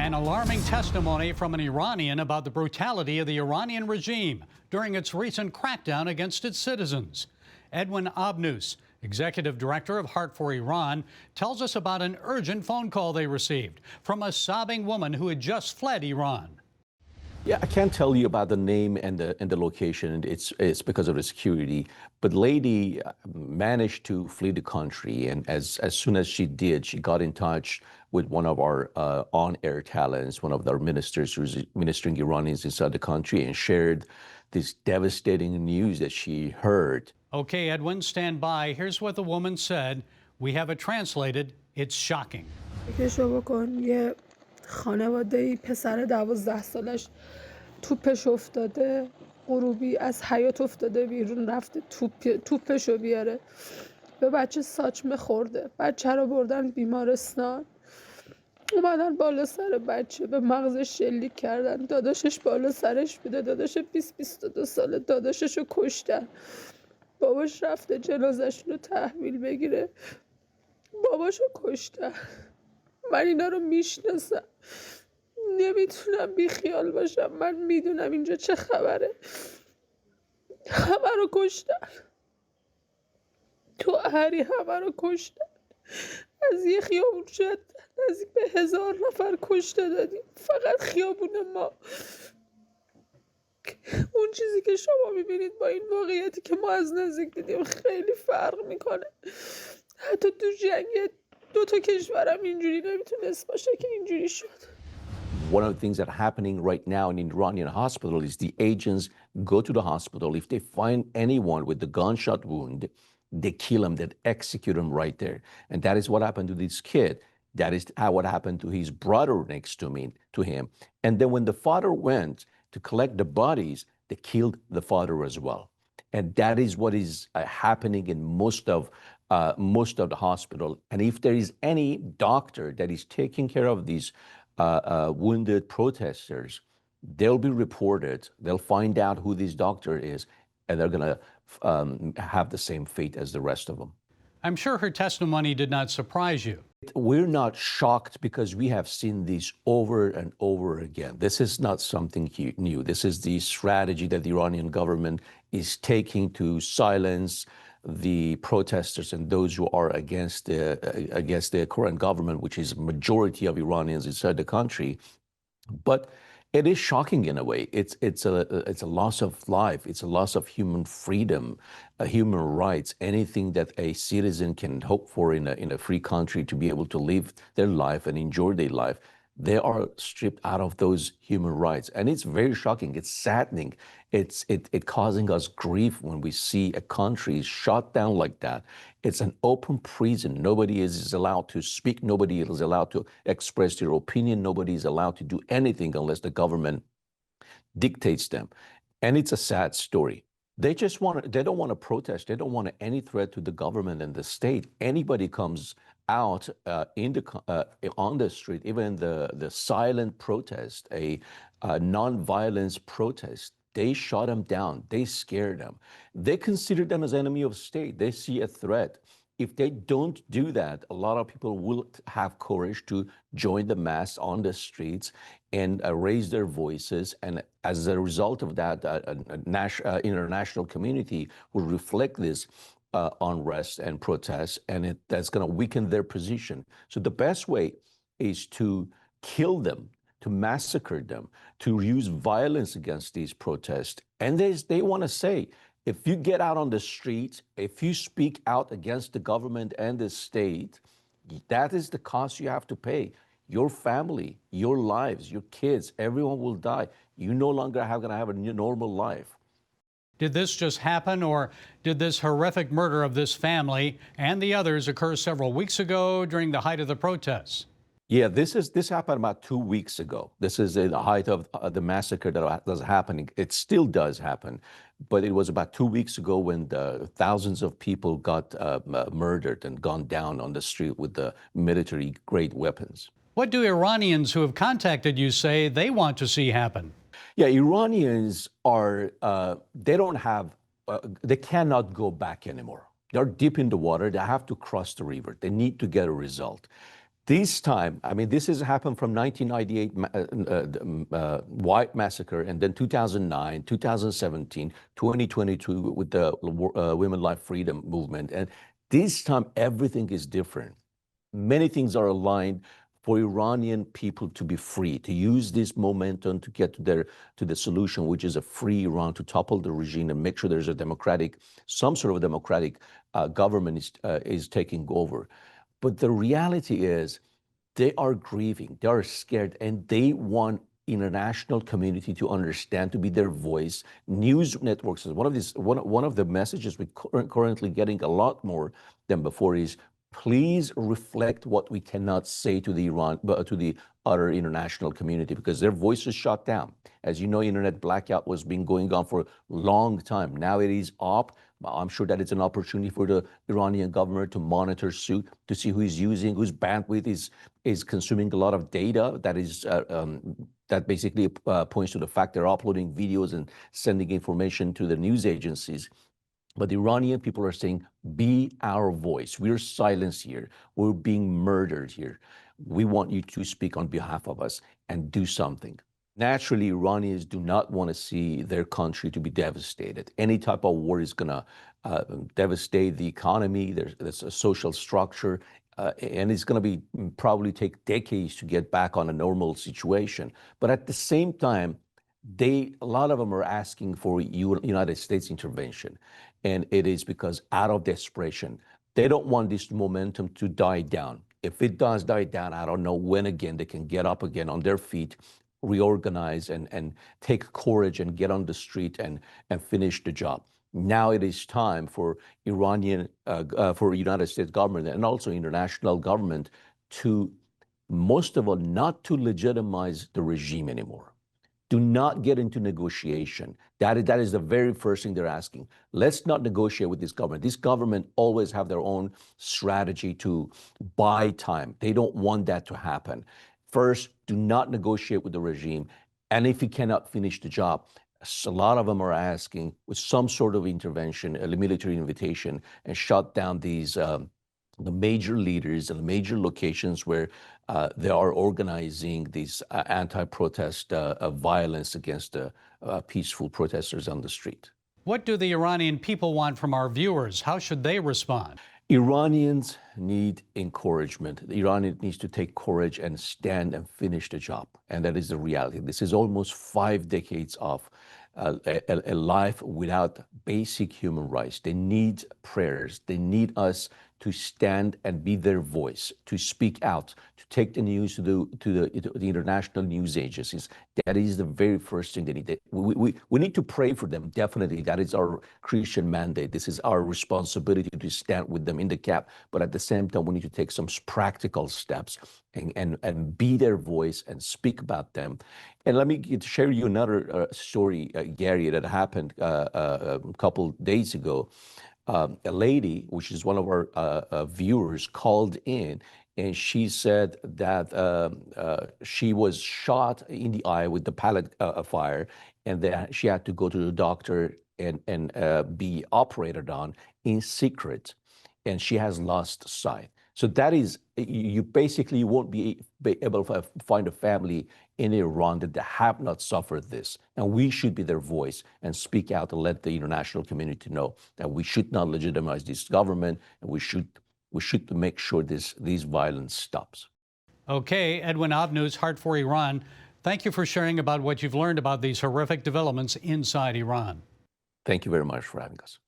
An alarming testimony from an Iranian about the brutality of the Iranian regime during its recent crackdown against its citizens. Edwin Abnous, executive director of Heart for Iran, tells us about an urgent phone call they received from a sobbing woman who had just fled Iran. Yeah, I can't tell you about the name and the location. It's because of the security. But lady managed to flee the country, and as soon as she did, she got in touch with one of our on-air talents, one of our ministers who's ministering Iranians inside the country, and shared this devastating news that she heard. Okay, Edwin, stand by. Here's what the woman said. We have it translated. It's shocking. خانواده‌ای پسر 12 سالش توپش افتاده، غروبی از حیاط افتاده بیرون، رفته توپشو بیاره، به بچه ساچمه خورده، بچه رو بردن بیمارستان، اومدن بالا سر بچه به مغزش شلیک کردن، داداشش بالا سرش بوده، داداش 22 ساله، داداششو کشتن، باباش رفته جنازه‌شون رو تحویل بگیره، باباشو کشتن. من اینا رو میشناسم، نمیتونم بیخیال باشم. من میدونم اینجا چه خبره. همه رو کشتن، تو هری همه رو کشتن، از یه خیابون شد نزدیک به 1000 نفر کشته دادیم فقط خیابون ما. اون چیزی که شما میبینید با این واقعیتی که ما از نزدیک دیدیم خیلی فرق میکنه. حتی تو جنگ دو تا کشورم اینجوری نمیتونست باشه که اینجوری شد. One of the things that are happening right now in Iranian hospital is the agents go to the hospital. If they find anyone with the gunshot wound, they kill him, they execute him right there. And that is what happened to this kid. That is what happened to his brother next to him. And then when the father went to collect the bodies, they killed the father as well. And that is what is happening in most of the hospital. And if there is any doctor that is taking care of these wounded protesters, they'll be reported. They'll find out who this doctor is, and they're going to have the same fate as the rest of them. I'm sure her testimony did not surprise you. We're not shocked because we have seen this over and over again. This is not something new. This is the strategy that the Iranian government is taking to silence the protesters and those who are against the current government, which is a majority of Iranians inside the country. But it is shocking in a way. It's a loss of life. It's a loss of human freedom, human rights, anything that a citizen can hope for in a free country to be able to live their life and enjoy their life. They are stripped out of those human rights. And it's very shocking. It's saddening. It's causing us grief when we see a country shut down like that. It's an open prison. Nobody is allowed to speak. Nobody is allowed to express their opinion. Nobody is allowed to do anything unless the government dictates them. And it's a sad story. They don't want to protest. They don't want any threat to the government and the state. Anybody comes out on the street, even the silent protest, a non-violence protest, they shut them down. They scare them. They consider them as enemy of state. They see a threat. If they don't do that, a lot of people will have courage to join the mass on the streets and raise their voices. And as a result of that, international community will reflect this unrest and protests, and that's going to weaken their position. So the best way is to kill them, to massacre them, to use violence against these protests. And they want to say, if you get out on the streets, if you speak out against the government and the state, that is the cost you have to pay. Your family, your lives, your kids, everyone will die. You no longer going to have a normal life. Did this just happen, or did this horrific murder of this family and the others occur several weeks ago during the height of the protests? Yeah, this happened about 2 weeks ago. This is the height of the massacre that was happening. It still does happen, but it was about 2 weeks ago when thousands of people got murdered and gone down on the street with the military-grade weapons. What do Iranians who have contacted you say they want to see happen? Yeah, Iranians are, they cannot go back anymore. They're deep in the water. They have to cross the river. They need to get a result. This time, I mean, this has happened from 1998 White Massacre, and then 2009, 2017, 2022 with the Women Life Freedom Movement. And this time, everything is different. Many things are aligned for Iranian people to be free, to use this momentum to get to the solution, which is a free Iran, to topple the regime and make sure there's a democratic, some sort of a democratic government is taking over. But the reality is they are grieving, they are scared, and they want international community to understand, to be their voice. News networks is one of the messages we're currently getting a lot more than before is, please reflect what we cannot say to the other international community, because their voice is shut down. As you know, internet blackout was been going on for a long time. Now it is up. I'm sure that it's an opportunity for the Iranian government to monitor suit, to see who is using, whose bandwidth is consuming a lot of data that is that basically points to the fact they're uploading videos and sending information to the news agencies. But the Iranian people are saying, be our voice. We're silenced here. We're being murdered here. We want you to speak on behalf of us and do something. Naturally, Iranians do not want to see their country to be devastated. Any type of war is going to devastate the economy. There's a social structure, and it's going to be probably take decades to get back on a normal situation. But at the same time, a lot of them are asking for United States intervention. And it is because out of desperation, they don't want this momentum to die down. If it does die down, I don't know when again they can get up again on their feet, reorganize and take courage and get on the street and finish the job. Now it is time for for United States government and also international government to, most of all, not to legitimize the regime anymore. Do not get into negotiation. That is the very first thing they're asking. Let's not negotiate with this government. This government always have their own strategy to buy time. They don't want that to happen. First, do not negotiate with the regime. And if you cannot finish the job, a lot of them are asking with some sort of intervention, a military invitation, and shut down these the major leaders and the major locations where they are organizing these anti-protest violence against peaceful protesters on the street. What do the Iranian people want from our viewers? How should they respond? Iranians need encouragement. The Iranian needs to take courage and stand and finish the job. And that is the reality. This is almost 5 decades of a life without basic human rights. They need prayers. They need us to stand and be their voice, to speak out, to take the news to the international news agencies. That is the very first thing they need. We need to pray for them, definitely. That is our Christian mandate. This is our responsibility to stand with them in the gap. But at the same time, we need to take some practical steps and be their voice and speak about them. And let me share you another story, Gary, that happened a couple days ago. A lady, which is one of our viewers, called in, and she said that she was shot in the eye with the pellet fire, and that she had to go to the doctor and be operated on in secret, and she has lost sight. So that is, you basically won't be able to find a family in Iran that have not suffered this. And we should be their voice and speak out and let the international community know that we should not legitimize this government, and we should make sure this violence stops. Okay, Edwin Abnous, Heart for Iran, thank you for sharing about what you've learned about these horrific developments inside Iran. Thank you very much for having us.